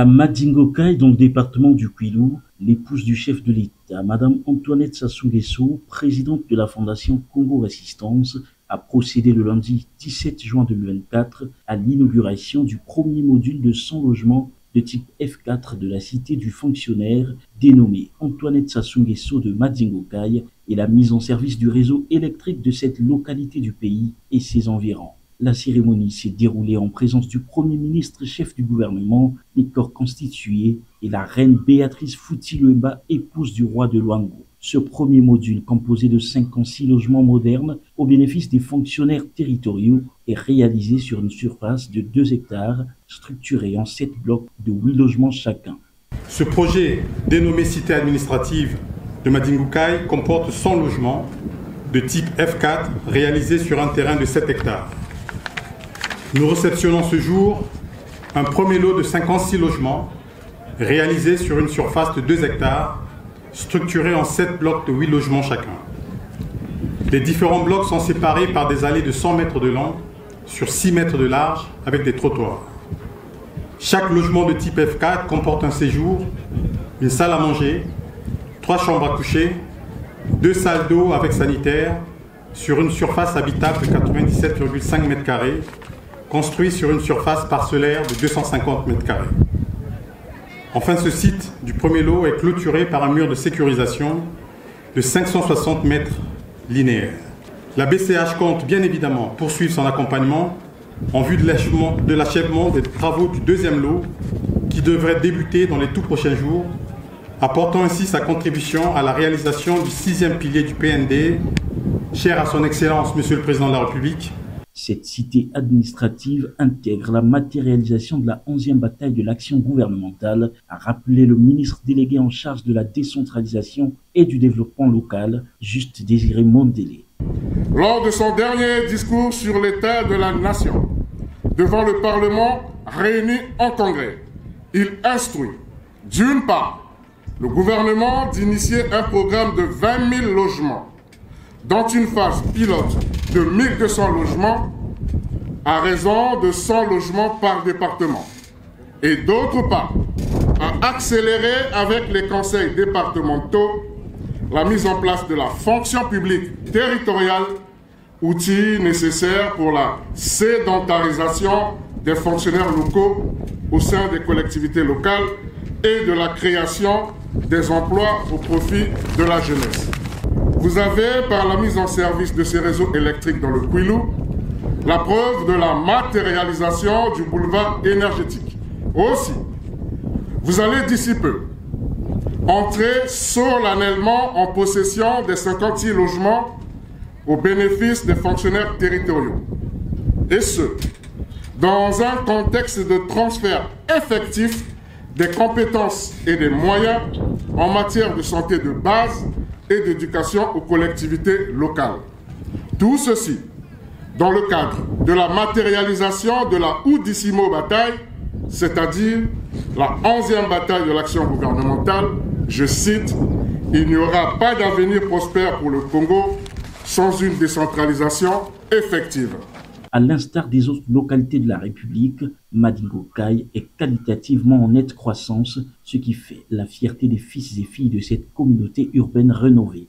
À Madingokai, dans le département du Kwilu, l'épouse du chef de l'État, Madame Antoinette Sassou Nguesso, présidente de la Fondation Congo Résistance, a procédé le lundi 17 juin 2024 à l'inauguration du premier module de 100 logements de type F4 de la cité du fonctionnaire dénommée Antoinette Sassou Nguesso de Madingokai et la mise en service du réseau électrique de cette localité du pays et ses environs. La cérémonie s'est déroulée en présence du Premier ministre, chef du gouvernement, des corps constitués et la reine Béatrice Fouti-Lemba, épouse du roi de Luango. Ce premier module, composé de 56 logements modernes au bénéfice des fonctionnaires territoriaux, est réalisé sur une surface de 2 hectares, structuré en 7 blocs de 8 logements chacun. Ce projet, dénommé Cité administrative de Madingokai, comporte 100 logements de type F4 réalisés sur un terrain de 7 hectares. Nous réceptionnons ce jour un premier lot de 56 logements réalisés sur une surface de 2 hectares, structurés en 7 blocs de 8 logements chacun. Les différents blocs sont séparés par des allées de 100 mètres de long sur 6 mètres de large avec des trottoirs. Chaque logement de type F4 comporte un séjour, une salle à manger, 3 chambres à coucher, 2 salles d'eau avec sanitaire sur une surface habitable de 97,5 m², construit sur une surface parcellaire de 250 m². Enfin, ce site du premier lot est clôturé par un mur de sécurisation de 560 mètres linéaires. La BCH compte bien évidemment poursuivre son accompagnement en vue de l'achèvement des travaux du deuxième lot qui devrait débuter dans les tout prochains jours, apportant ainsi sa contribution à la réalisation du 6e pilier du PND, cher à son Excellence Monsieur le Président de la République. Cette cité administrative intègre la matérialisation de la 11e bataille de l'action gouvernementale, a rappelé le ministre délégué en charge de la décentralisation et du développement local, Juste Désiré Mondélé. Lors de son dernier discours sur l'état de la nation, devant le Parlement réuni en congrès, il instruit, d'une part, le gouvernement d'initier un programme de 20 000 logements, dont une phase pilote de 1200 logements à raison de 100 logements par département. Et d'autre part, à accélérer avec les conseils départementaux la mise en place de la fonction publique territoriale, outil nécessaire pour la sédentarisation des fonctionnaires locaux au sein des collectivités locales et de la création des emplois au profit de la jeunesse. Vous avez, par la mise en service de ces réseaux électriques dans le Kwilu, la preuve de la matérialisation du boulevard énergétique. Aussi, vous allez d'ici peu entrer solennellement en possession des 56 logements au bénéfice des fonctionnaires territoriaux. Et ce, dans un contexte de transfert effectif des compétences et des moyens en matière de santé de base et d'éducation aux collectivités locales. Tout ceci dans le cadre de la matérialisation de la Oudissimo bataille, c'est-à-dire la 11e bataille de l'action gouvernementale. Je cite, « Il n'y aura pas d'avenir prospère pour le Congo sans une décentralisation effective ». À l'instar des autres localités de la République, Madingokai est qualitativement en nette croissance, ce qui fait la fierté des fils et filles de cette communauté urbaine rénovée.